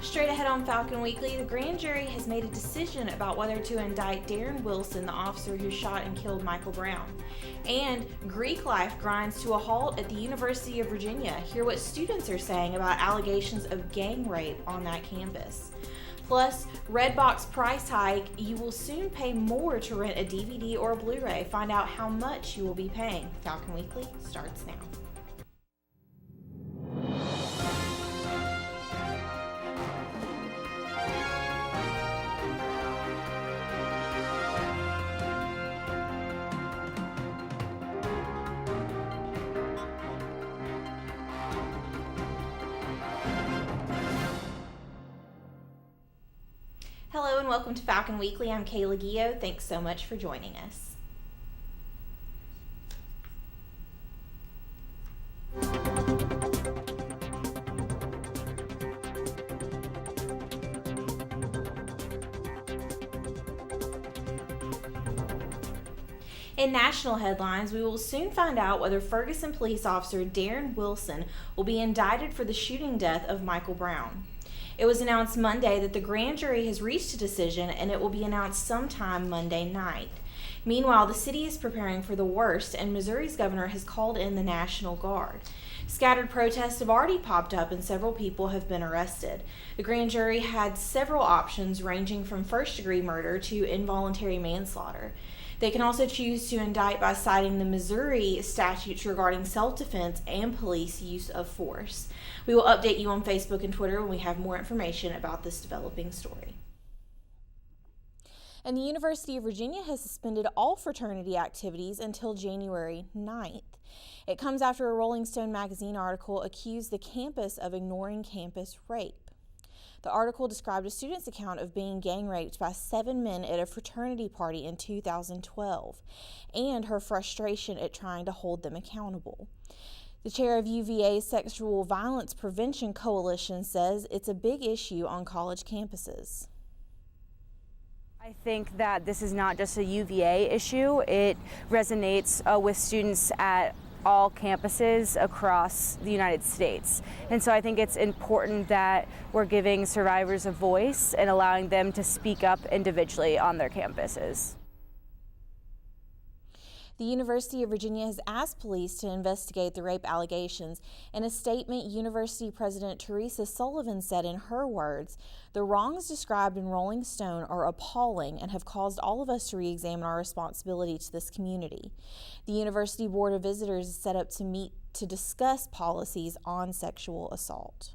Straight ahead on Falcon Weekly, the grand jury has made a decision about whether to indict Darren Wilson, the officer who shot and killed Michael Brown. And Greek life grinds to a halt at the University of Virginia. Hear what students are saying about allegations of gang rape on that campus. Plus, Redbox price hike. You will soon pay more to rent a DVD or a Blu-ray. Find out how much you will be paying. Falcon Weekly starts now. Hello and welcome to Falcon Weekly. I'm Kayla Guillo. Thanks so much for joining us. In national headlines, we will soon find out whether Ferguson police officer Darren Wilson will be indicted for the shooting death of Michael Brown. It was announced Monday that the grand jury has reached a decision, and it will be announced sometime Monday night. Meanwhile, the city is preparing for the worst, and Missouri's governor has called in the National Guard. Scattered protests have already popped up, and several people have been arrested. The grand jury had several options ranging from first-degree murder to involuntary manslaughter. They can also choose to indict by citing the Missouri statutes regarding self-defense and police use of force. We will update you on Facebook and Twitter when we have more information about this developing story. And the University of Virginia has suspended all fraternity activities until January 9th. It comes after a Rolling Stone magazine article accused the campus of ignoring campus rape. The article described a student's account of being gang raped by 7 men at a fraternity party in 2012 and her frustration at trying to hold them accountable. The chair of UVA's Sexual Violence Prevention Coalition says it's a big issue on college campuses. I think that this is not just a UVA issue. It resonates with students at all campuses across the United States. And so I think it's important that we're giving survivors a voice and allowing them to speak up individually on their campuses. The University of Virginia has asked police to investigate the rape allegations. In a statement, University President Teresa Sullivan said in her words, "The wrongs described in Rolling Stone are appalling and have caused all of us to re-examine our responsibility to this community." The University Board of Visitors is set up to meet to discuss policies on sexual assault.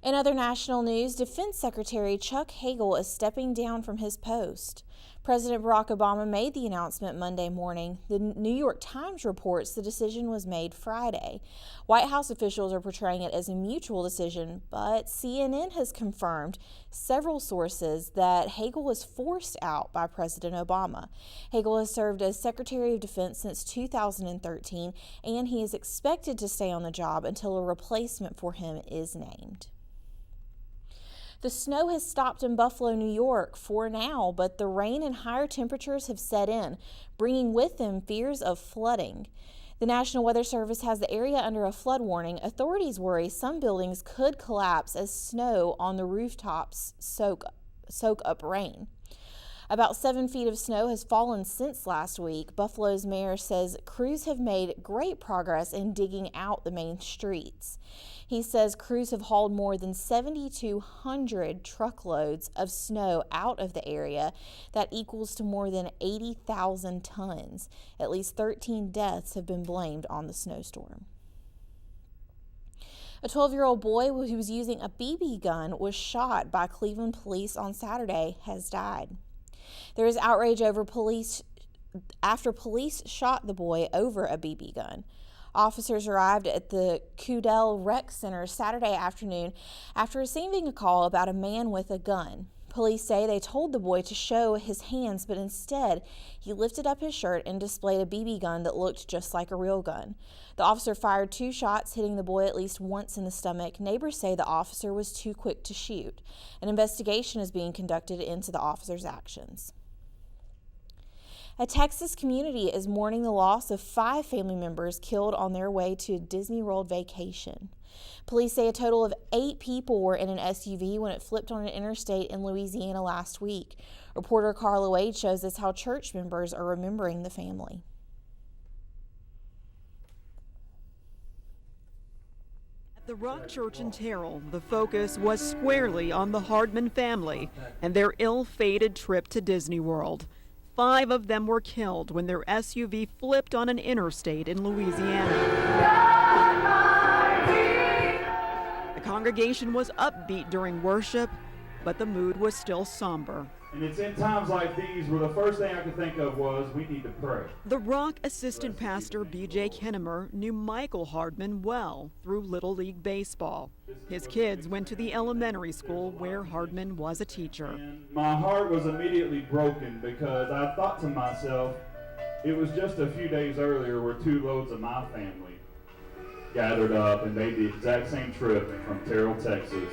In other national news, Defense Secretary Chuck Hagel is stepping down from his post. President Barack Obama made the announcement Monday morning. The New York Times reports the decision was made Friday. White House officials are portraying it as a mutual decision, but CNN has confirmed several sources that Hagel was forced out by President Obama. Hagel has served as Secretary of Defense since 2013, and he is expected to stay on the job until a replacement for him is named. The snow has stopped in Buffalo, New York for now, but the rain and higher temperatures have set in, bringing with them fears of flooding. The National Weather Service has the area under a flood warning. Authorities worry some buildings could collapse as snow on the rooftops soak up rain. About 7 feet of snow has fallen since last week. Buffalo's mayor says crews have made great progress in digging out the main streets. He says crews have hauled more than 7,200 truckloads of snow out of the area. That equals to more than 80,000 tons. At least 13 deaths have been blamed on the snowstorm. A 12-year-old boy who was using a BB gun was shot by Cleveland police on Saturday has died. There is outrage after police shot the boy over a BB gun. Officers arrived at the Cudell Rec Center Saturday afternoon after receiving a call about a man with a gun. Police say they told the boy to show his hands, but instead he lifted up his shirt and displayed a BB gun that looked just like a real gun. The officer fired 2 shots, hitting the boy at least once in the stomach. Neighbors say the officer was too quick to shoot. An investigation is being conducted into the officer's actions. A Texas community is mourning the loss of 5 family members killed on their way to a Disney World vacation. Police say a total of 8 people were in an SUV when it flipped on an interstate in Louisiana last week. Reporter Carla Wade shows us how church members are remembering the family. At the Rock Church in Terrell, the focus was squarely on the Hardman family and their ill-fated trip to Disney World. 5 of them were killed when their SUV flipped on an interstate in Louisiana. The congregation was upbeat during worship, but the mood was still somber. And it's in times like these where the first thing I could think of was we need to pray. The Rock assistant pastor B.J. Kinnemer knew Michael Hardman well through Little League Baseball. His kids went to the elementary school where Hardman was a teacher. And my heart was immediately broken because I thought to myself, it was just a few days earlier where 2 loads of my family gathered up and made the exact same trip from Terrell, Texas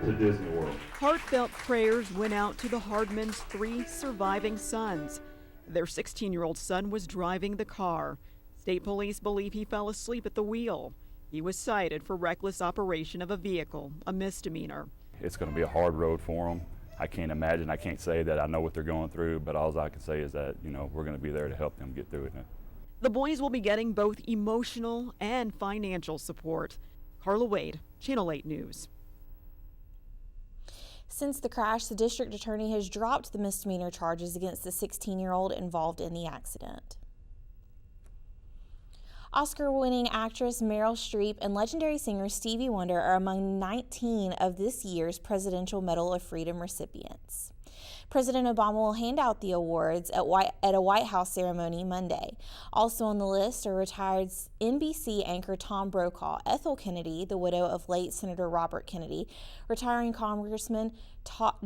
to Disney World. Heartfelt prayers went out to the Hardmans' 3 surviving sons. Their 16-year-old son was driving the car. State police believe he fell asleep at the wheel. He was cited for reckless operation of a vehicle, a misdemeanor. It's going to be a hard road for them. I can't say that I know what they're going through, but all I can say is that, we're going to be there to help them get through it. The boys will be getting both emotional and financial support. Carla Wade, Channel 8 News. Since the crash, the district attorney has dropped the misdemeanor charges against the 16-year-old involved in the accident. Oscar-winning actress Meryl Streep and legendary singer Stevie Wonder are among 19 of this year's Presidential Medal of Freedom recipients. President Obama will hand out the awards at a White House ceremony Monday. Also on the list are retired NBC anchor Tom Brokaw, Ethel Kennedy, the widow of late Senator Robert Kennedy, retiring Congressman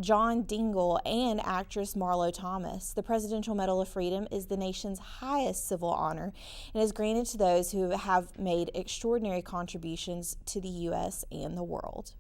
John Dingell, and actress Marlo Thomas. The Presidential Medal of Freedom is the nation's highest civil honor and is granted to those who have made extraordinary contributions to the U.S. and the world.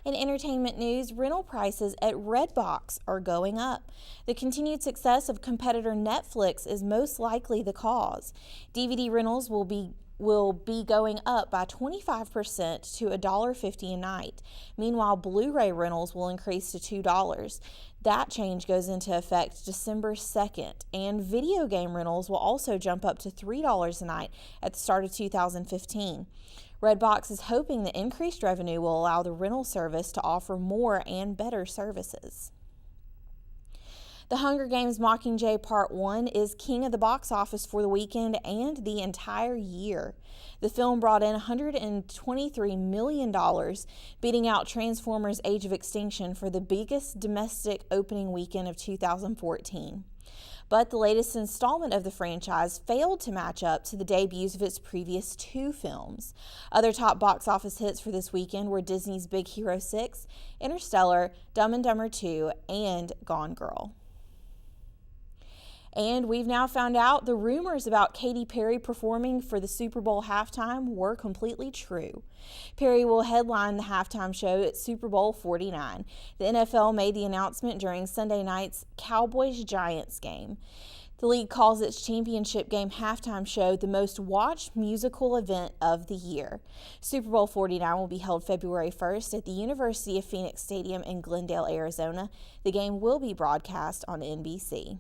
In entertainment news, rental prices at Redbox are going up. The continued success of competitor Netflix is most likely the cause. DVD rentals will be going up by 25% to $1.50 a night. Meanwhile, Blu-ray rentals will increase to $2. That change goes into effect December 2nd, and video game rentals will also jump up to $3 a night at the start of 2015. Redbox is hoping the increased revenue will allow the rental service to offer more and better services. The Hunger Games Mockingjay Part 1 is king of the box office for the weekend and the entire year. The film brought in $123 million, beating out Transformers: Age of Extinction for the biggest domestic opening weekend of 2014. But the latest installment of the franchise failed to match up to the debuts of its previous 2 films. Other top box office hits for this weekend were Disney's Big Hero 6, Interstellar, Dumb and Dumber 2, and Gone Girl. And we've now found out the rumors about Katy Perry performing for the Super Bowl halftime were completely true. Perry will headline the halftime show at Super Bowl 49. The NFL made the announcement during Sunday night's Cowboys-Giants game. The league calls its championship game halftime show the most watched musical event of the year. Super Bowl 49 will be held February 1st at the University of Phoenix Stadium in Glendale, Arizona. The game will be broadcast on NBC.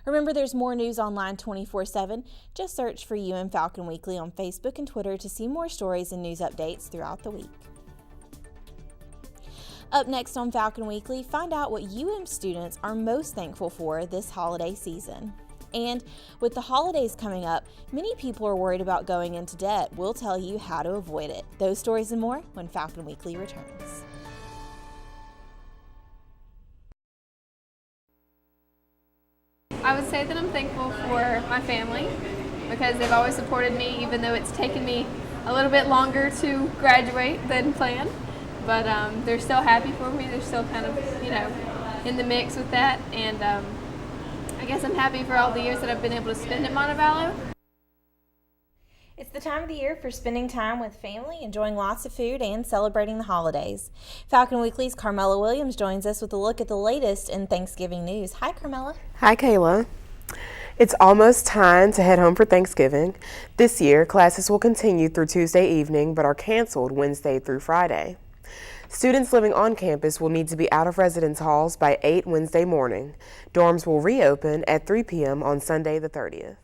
Remember, there's more news online 24/7. Just search for Falcon Weekly on Facebook and Twitter to see more stories and news updates throughout the week. Up next on Falcon Weekly, find out what students are most thankful for this holiday season. And with the holidays coming up, many people are worried about going into debt. We'll tell you how to avoid it. Those stories and more when Falcon Weekly returns. I would say that I'm thankful for my family because they've always supported me, even though it's taken me a little bit longer to graduate than planned. But they're still happy for me. They're still kind of, in the mix with that. And I guess I'm happy for all the years that I've been able to spend at Montevallo. It's the time of the year for spending time with family, enjoying lots of food, and celebrating the holidays. Falcon Weekly's Carmela Williams joins us with a look at the latest in Thanksgiving news. Hi, Carmela. Hi, Kayla. It's almost time to head home for Thanksgiving. This year, classes will continue through Tuesday evening, but are canceled Wednesday through Friday. Students living on campus will need to be out of residence halls by 8 Wednesday morning. Dorms will reopen at 3 p.m. on Sunday the 30th.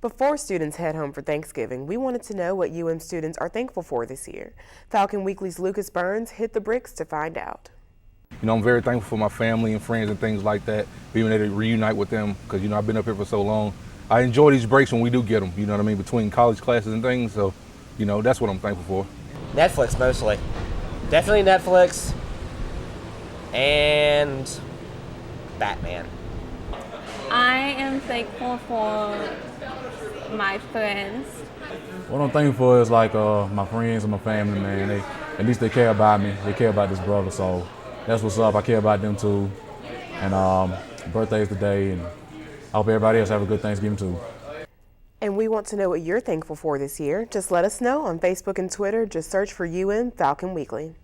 Before students head home for Thanksgiving, we wanted to know what UM students are thankful for this year. Falcon Weekly's Lucas Burns hit the bricks to find out. You know, I'm very thankful for my family and friends and things like that, being able to reunite with them because, you know, I've been up here for so long. I enjoy these breaks when we do get them, you know what I mean, between college classes and things. So, you know, that's what I'm thankful for. Netflix mostly. Definitely Netflix and Batman. I am thankful for my friends. What I'm thankful for is like my friends and my family, man. At least they care about me. They care about this brother, so that's what's up. I care about them too. And birthday's today, and I hope everybody else have a good Thanksgiving too. And we want to know what you're thankful for this year. Just let us know on Facebook and Twitter. Just search for UM Falcon Weekly.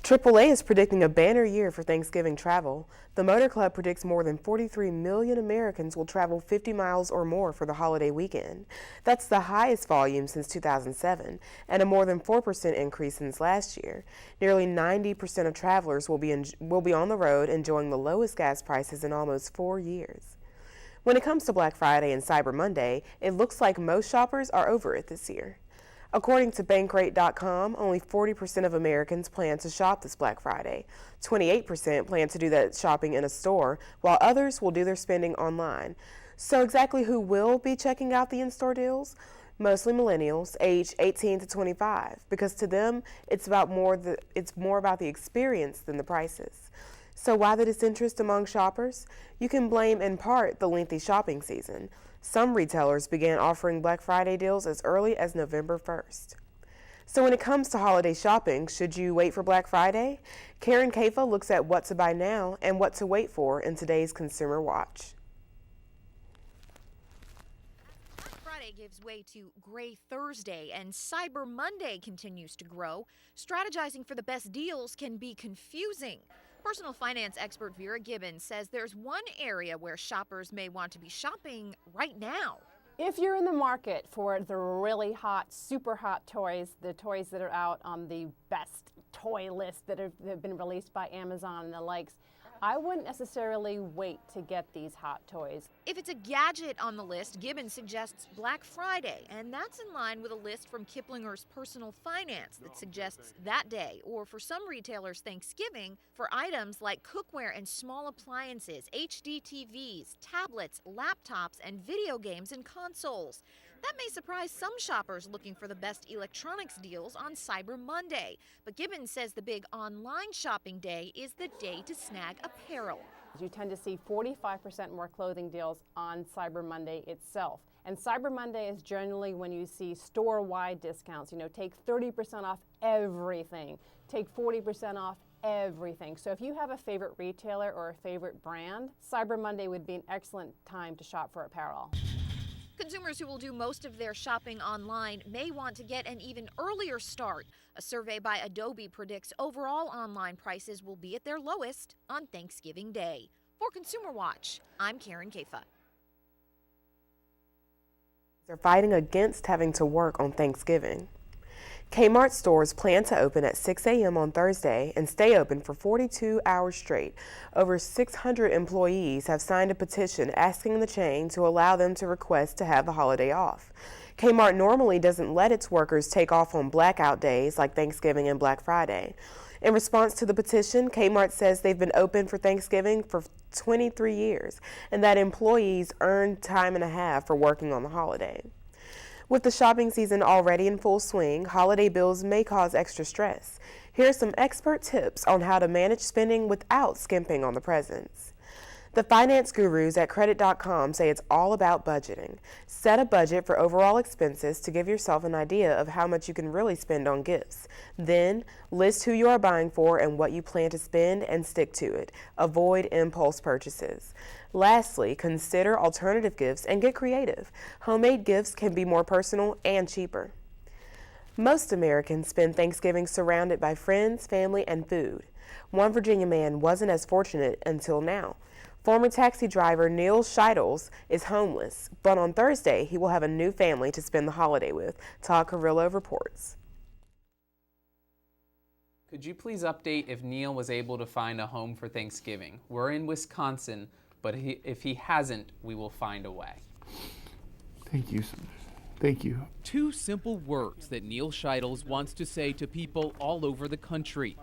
AAA is predicting a banner year for Thanksgiving travel. The Motor Club predicts more than 43 million Americans will travel 50 miles or more for the holiday weekend. That's the highest volume since 2007 and a more than 4% increase since last year. Nearly 90% of travelers will be on the road enjoying the lowest gas prices in almost 4 years. When it comes to Black Friday and Cyber Monday, it looks like most shoppers are over it this year. According to Bankrate.com, only 40% of Americans plan to shop this Black Friday. 28% plan to do that shopping in a store, while others will do their spending online. So exactly who will be checking out the in-store deals? Mostly millennials, aged 18 to 25, because to them, it's more about the experience than the prices. So why the disinterest among shoppers? You can blame in part the lengthy shopping season. Some retailers began offering Black Friday deals as early as November 1st. So when it comes to holiday shopping, should you wait for Black Friday? Karen Kafa looks at what to buy now and what to wait for in today's Consumer Watch. Black Friday gives way to Gray Thursday, and Cyber Monday continues to grow. Strategizing for the best deals can be confusing. Personal finance expert Vera Gibbons says there's one area where shoppers may want to be shopping right now. If you're in the market for the really hot, super hot toys, the toys that are out on the best toy list that have been released by Amazon and the likes, I wouldn't necessarily wait to get these hot toys. If it's a gadget on the list, Gibbons suggests Black Friday, and that's in line with a list from Kiplinger's Personal Finance that suggests that day, or for some retailers, Thanksgiving, for items like cookware and small appliances, HD TVs, tablets, laptops, and video games and consoles. That may surprise some shoppers looking for the best electronics deals on Cyber Monday. But Gibbons says the big online shopping day is the day to snag apparel. You tend to see 45% more clothing deals on Cyber Monday itself. And Cyber Monday is generally when you see store-wide discounts. You know, take 30% off everything, take 40% off everything. So if you have a favorite retailer or a favorite brand, Cyber Monday would be an excellent time to shop for apparel. Consumers who will do most of their shopping online may want to get an even earlier start. A survey by Adobe predicts overall online prices will be at their lowest on Thanksgiving Day. For Consumer Watch, I'm Karen Kafa. They're fighting against having to work on Thanksgiving. Kmart stores plan to open at 6 a.m. on Thursday and stay open for 42 hours straight. Over 600 employees have signed a petition asking the chain to allow them to request to have the holiday off. Kmart normally doesn't let its workers take off on blackout days like Thanksgiving and Black Friday. In response to the petition, Kmart says they've been open for Thanksgiving for 23 years and that employees earn time and a half for working on the holiday. With the shopping season already in full swing, holiday bills may cause extra stress. Here are some expert tips on how to manage spending without skimping on the presents. The finance gurus at Credit.com say it's all about budgeting. Set a budget for overall expenses to give yourself an idea of how much you can really spend on gifts. Then, list who you are buying for and what you plan to spend and stick to it. Avoid impulse purchases. Lastly, consider alternative gifts and get creative. Homemade gifts can be more personal and cheaper. Most Americans spend Thanksgiving surrounded by friends, family, and food. One Virginia man wasn't as fortunate until now. Former taxi driver Neil Scheidels is homeless, but on Thursday he will have a new family to spend the holiday with. Todd Carrillo reports. Could you please update if Neil was able to find a home for Thanksgiving? We're in Wisconsin, but if he hasn't, we will find a way. Thank you. Thank you. 2 simple words that Neil Scheidels wants to say to people all over the country.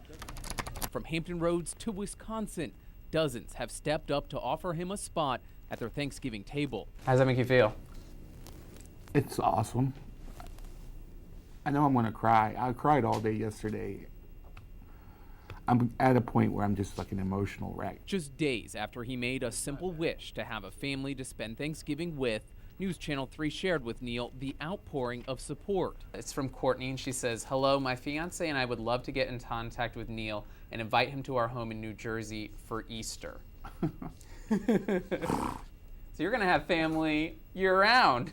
From Hampton Roads to Wisconsin, dozens have stepped up to offer him a spot at their Thanksgiving table. How does that make you feel? It's awesome. I know I'm going to cry. I cried all day yesterday. I'm at a point where I'm just like an emotional wreck. Just days after he made a simple wish to have a family to spend Thanksgiving with, News Channel 3 shared with Neil the outpouring of support. It's from Courtney, and she says, "Hello, my fiance and I would love to get in contact with Neil and invite him to our home in New Jersey for Easter." So you're going to have family year-round.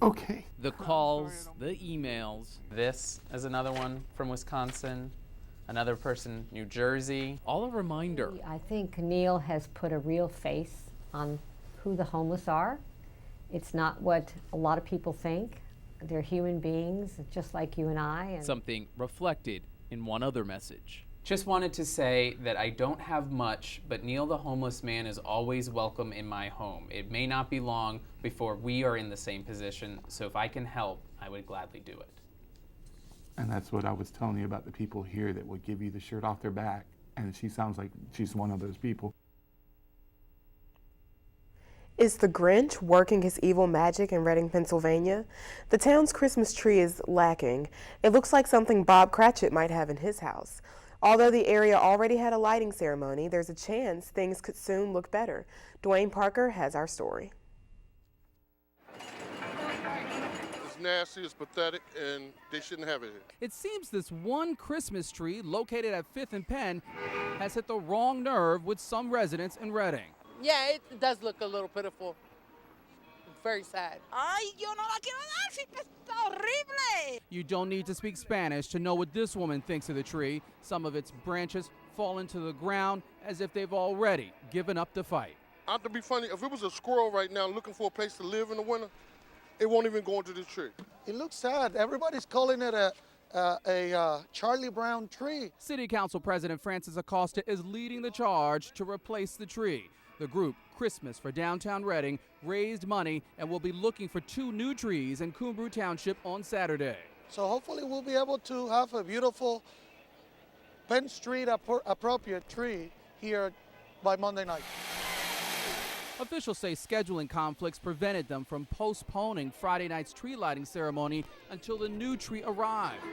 Okay. The calls, the emails. This is another one from Wisconsin. Another person, New Jersey. All a reminder. I think Neil has put a real face on who the homeless are. It's not what a lot of people think. They're human beings, just like you and I. And something reflected in one other message. Just wanted to say that I don't have much, but Neil the homeless man is always welcome in my home. It may not be long before we are in the same position, so if I can help, I would gladly do it. And that's what I was telling you about the people here that would give you the shirt off their back. And she sounds like she's one of those people. Is the Grinch working his evil magic in Reading, Pennsylvania? The town's Christmas tree is lacking. It looks like something Bob Cratchit might have in his house. Although the area already had a lighting ceremony, there's a chance things could soon look better. Dwayne Parker has our story. It's nasty, it's pathetic, and they shouldn't have it here. It seems this one Christmas tree located at 5th and Penn has hit the wrong nerve with some residents in Reading. Yeah, it does look a little pitiful. Very sad. Ay, yo no la quiero dar, si está horrible. You don't need to speak Spanish to know what this woman thinks of the tree. Some of its branches fall into the ground as if they've already given up the fight. Not to be funny, if it was a squirrel right now looking for a place to live in the winter, it won't even go into this tree. It looks sad. Everybody's calling it a Charlie Brown tree. City Council President Francis Acosta is leading the charge to replace the tree. The group, Christmas for Downtown Reading, raised money and will be looking for 2 new trees in Coombrou Township on Saturday. So hopefully we'll be able to have a beautiful Penn Street appropriate tree here by Monday night. Officials say scheduling conflicts prevented them from postponing Friday night's tree lighting ceremony until the new tree arrived.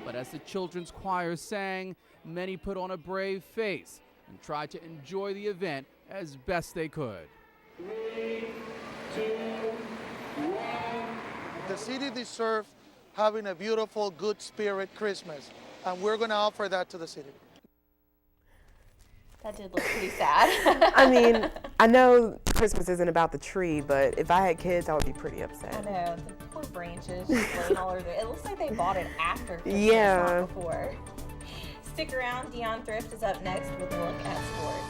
But as the children's choir sang, many put on a brave face and tried to enjoy the event as best they could. 3, 2, 1. The city deserves having a beautiful, good spirit Christmas, and we're going to offer that to the city. That did look pretty sad. I mean, I know Christmas isn't about the tree, but if I had kids, I would be pretty upset. I know, the poor branches just laying all over there. It looks like they bought it after Christmas, yeah. not before. Stick around, Dion Thrift is up next with a look at sports.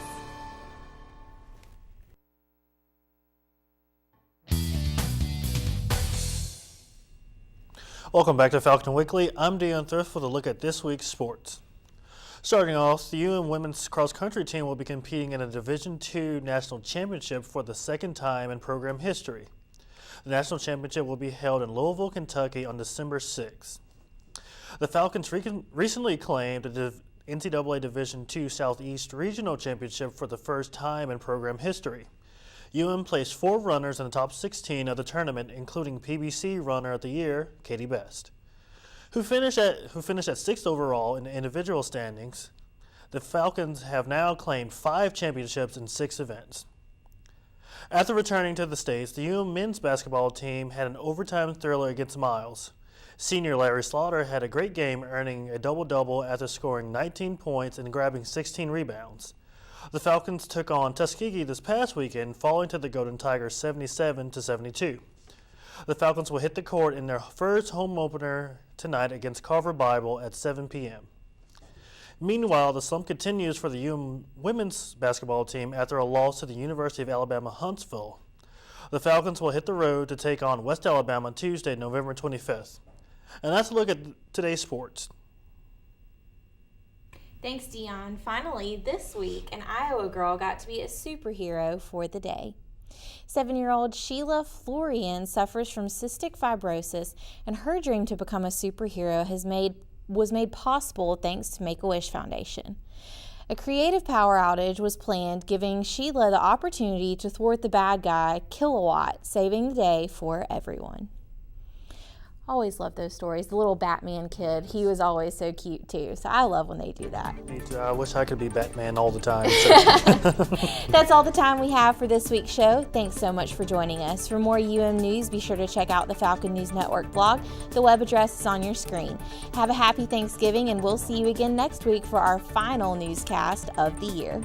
Welcome back to Falcon Weekly. I'm Dion Thrift with a look at this week's sports. Starting off, the UN women's cross-country team will be competing in a Division II national championship for the second time in program history. The national championship will be held in Louisville, Kentucky on December 6th. The Falcons recently claimed the NCAA Division II Southeast Regional Championship for the first time in program history. UM placed 4 runners in the top 16 of the tournament, including PBC Runner of the Year, Katie Best, who finished at 6th overall in the individual standings. The Falcons have now claimed 5 championships in 6 events. After returning to the States, the UM men's basketball team had an overtime thriller against Miles. Senior Larry Slaughter had a great game, earning a double-double after scoring 19 points and grabbing 16 rebounds. The Falcons took on Tuskegee this past weekend, falling to the Golden Tigers 77-72. The Falcons will hit the court in their first home opener tonight against Carver Bible at 7 p.m. Meanwhile, the slump continues for the UM women's basketball team after a loss to the University of Alabama Huntsville. The Falcons will hit the road to take on West Alabama Tuesday, November 25th. And that's a look at today's sports. Thanks, Dion. Finally, this week, an Iowa girl got to be a superhero for the day. 7-year-old Sheila Florian suffers from cystic fibrosis, and her dream to become a superhero was made possible thanks to Make-A-Wish Foundation. A creative power outage was planned, giving Sheila the opportunity to thwart the bad guy, Kilowatt, saving the day for everyone. Always love those stories. The little Batman kid, he was always so cute too. So I love when they do that. Me too. I wish I could be Batman all the time. So. That's all the time we have for this week's show. Thanks so much for joining us. For more UM news, be sure to check out the Falcon News Network blog. The web address is on your screen. Have a happy Thanksgiving, and we'll see you again next week for our final newscast of the year.